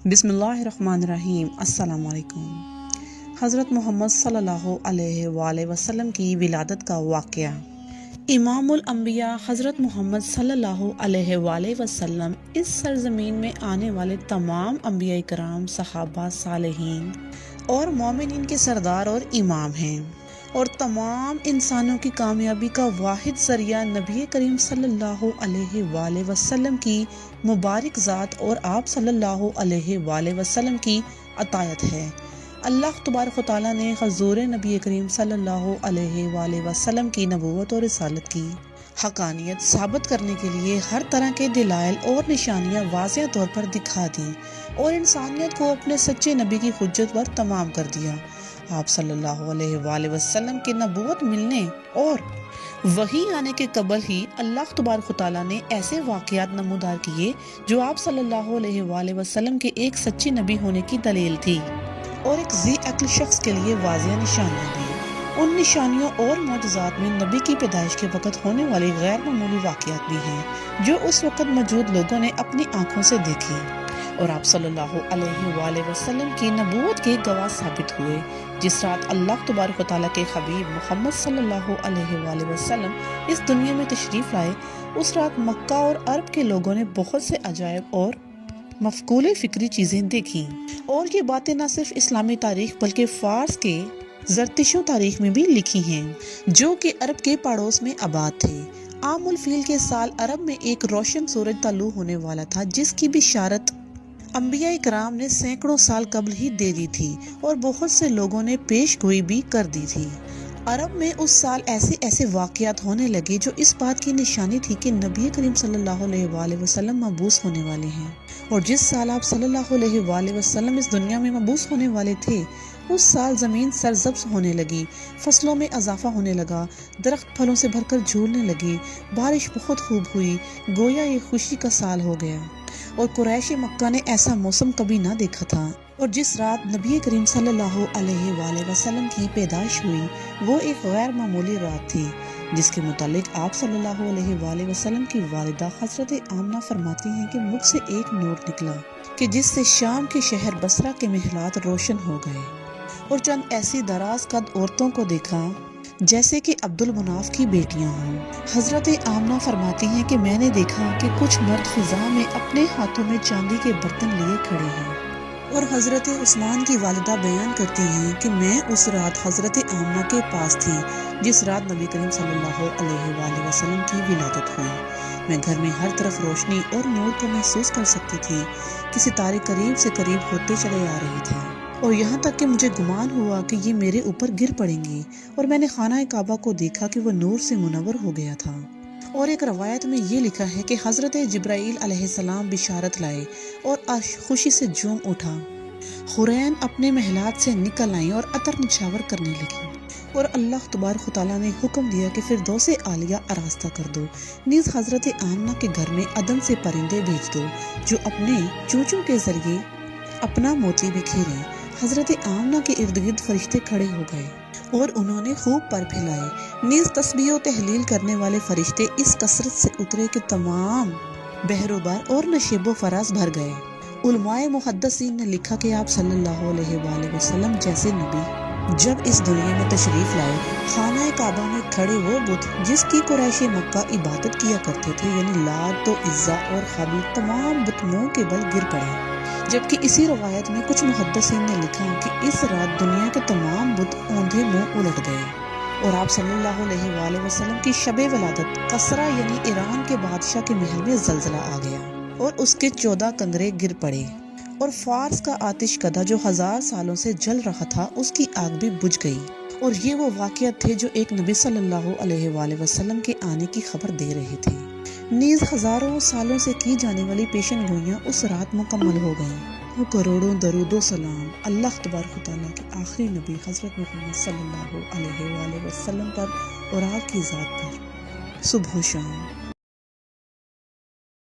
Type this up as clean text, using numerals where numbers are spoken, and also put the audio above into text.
بسم اللہ الرحمن الرحیم۔ السلام علیکم۔ حضرت محمد صلی اللہ علیہ وآلہ وسلم کی ولادت کا واقعہ۔ امام الانبیاء حضرت محمد صلی اللہ علیہ وآلہ وسلم اس سرزمین میں آنے والے تمام انبیاء کرام، صحابہ، صالحین اور مومنین کے سردار اور امام ہیں، اور تمام انسانوں کی کامیابی کا واحد ذریعہ نبی کریم صلی اللہ علیہ وآلہ وسلم کی مبارک ذات اور آپ صلی اللہ علیہ وآلہ وسلم کی اطاعت ہے۔ اللہ تبارک و تعالیٰ نے حضور نبی کریم صلی اللہ علیہ وآلہ وسلم کی نبوت اور رسالت کی حقانیت ثابت کرنے کے لیے ہر طرح کے دلائل اور نشانیاں واضح طور پر دکھا دیں اور انسانیت کو اپنے سچے نبی کی حجت پر تمام کر دیا۔ آپ صلی اللہ علیہ وآلہ وسلم کے نبوت ملنے اور وحی آنے کے قبل ہی اللہ تبارک و تعالیٰ نے ایسے واقعات نمودار کیے جو آپ صلی اللہ علیہ وآلہ وسلم کے ایک سچے نبی ہونے کی دلیل تھی اور ایک ذی عقل شخص کے لیے واضح نشانیاں دی۔ ان نشانیوں اور معجزات میں نبی کی پیدائش کے وقت ہونے والے غیر معمولی واقعات بھی ہیں جو اس وقت موجود لوگوں نے اپنی آنکھوں سے دیکھی اور آپ صلی اللہ علیہ وآلہ وسلم کی نبوت کے گواہ ثابت ہوئے۔ جس رات اللہ تبارک و تعالیٰ کے حبیب محمد صلی اللہ علیہ وآلہ وسلم اس دنیا میں تشریف لائے، اس رات مکہ اور عرب کے لوگوں نے بہت سے عجائب اور مفقول فکری چیزیں دیکھیں، اور یہ باتیں نہ صرف اسلامی تاریخ بلکہ فارس کے زرتشتی تاریخ میں بھی لکھی ہیں جو کہ عرب کے پڑوس میں آباد تھے۔ عام الفیل کے سال عرب میں ایک روشن سورج طلوع ہونے والا تھا جس کی بشارت انبیاء کرام نے سینکڑوں سال قبل ہی دے دی تھی اور بہت سے لوگوں نے پیش گوئی بھی کر دی تھی۔ عرب میں اس سال ایسے واقعات ہونے لگے جو اس بات کی نشانی تھی کہ نبی کریم صلی اللہ علیہ وآلہ وسلم مبعوث ہونے والے ہیں، اور جس سال آپ صلی اللہ علیہ وآلہ وسلم اس دنیا میں مبعوث ہونے والے تھے اس سال زمین سرسبز ہونے لگی، فصلوں میں اضافہ ہونے لگا، درخت پھلوں سے بھر کر جھولنے لگے، بارش بہت خوب ہوئی، گویا یہ خوشی کا سال ہو گیا، اور قریش مکہ نے ایسا موسم کبھی نہ دیکھا تھا۔ اور جس رات نبی کریم صلی اللہ علیہ وآلہ وسلم کی پیدائش ہوئی وہ ایک غیر معمولی رات تھی جس کے متعلق آپ صلی اللہ علیہ وآلہ وسلم کی والدہ حضرت آمنہ فرماتی ہیں کہ مجھ سے ایک نور نکلا کہ جس سے شام کے شہر بصرہ کے محلات روشن ہو گئے، اور چند ایسی دراز قد عورتوں کو دیکھا جیسے کہ عبد المناف کی بیٹیاں ہوں۔ حضرت آمنہ فرماتی ہیں کہ میں نے دیکھا کہ کچھ مرد فضا میں اپنے ہاتھوں میں چاندی کے برتن لیے کھڑے ہیں، اور حضرت عثمان کی والدہ بیان کرتی ہیں کہ میں اس رات حضرت آمنہ کے پاس تھی جس رات نبی کریم صلی اللہ علیہ وآلہ وسلم کی ولادت ہوئی۔ میں گھر میں ہر طرف روشنی اور نور کو محسوس کر سکتی تھی کہ ستارے قریب سے قریب ہوتے چلے آ رہے تھے، اور یہاں تک کہ مجھے گمان ہوا کہ یہ میرے اوپر گر پڑیں گی، اور میں نے خانہ کعبہ کو دیکھا کہ وہ نور سے منور ہو گیا تھا۔ اور ایک روایت میں یہ لکھا ہے کہ حضرت جبرائیل علیہ السلام بشارت لائے اور عرش خوشی سے جھوم اٹھا، حورین اپنے محلات سے نکل آئیں اور عطر نچھاور کرنے لگی، اور اللہ تبارک و تعالیٰ نے حکم دیا کہ فردوس عالیہ آراستہ کر دو، نیز حضرت آمنہ کے گھر میں عدن سے پرندے بھیج دو جو اپنے چونچوں کے ذریعے اپنا موتی بکھیریں۔ حضرت آمنہ کے ارد گرد فرشتے کھڑے ہو گئے اور انہوں نے خوب پر پھیلائے، نیز تسبیح و تحلیل کرنے والے فرشتے اس کثرت سے اترے کہ تمام بحر و بر اور نشیب و فراز بھر گئے۔ علماء محدثین نے لکھا کہ آپ صلی اللہ علیہ وآلہ وسلم جیسے نبی جب اس دنیا میں تشریف لائے، خانہ کعبہ میں کھڑے وہ بت جس کی قریش مکہ عبادت کیا کرتے تھے یعنی لات و عزا اور خبیل، تمام بت منہ کے بل گر پڑے، جبکہ اسی روایت میں کچھ محدثین نے لکھا کہ اس رات دنیا کے تمام بت اوندھے منہ الٹ گئے، اور آپ صلی اللہ علیہ وآلہ وسلم کی شب ولادت کسرا یعنی ایران کے بادشاہ کے محل میں زلزلہ آ گیا اور اس کے 14 کنگرے گر پڑے، اور فارس کا آتش کدہ جو 1000 سالوں سے جل رہا تھا اس کی آگ بھی بجھ گئی، اور یہ وہ واقعات تھے جو ایک نبی صلی اللہ علیہ وآلہ وسلم کے آنے کی خبر دے رہے تھے۔ نیز ہزاروں سالوں سے کی جانے والی پیشن گوئیاں اس رات مکمل ہو گئیں، وہ کروڑوں درود و سلام اللہ تبارک و تعالیٰ کے آخری نبی حضرت محمد صلی اللہ علیہ وآلہ وسلم پر اور آپ کی ذات پر صبح و شام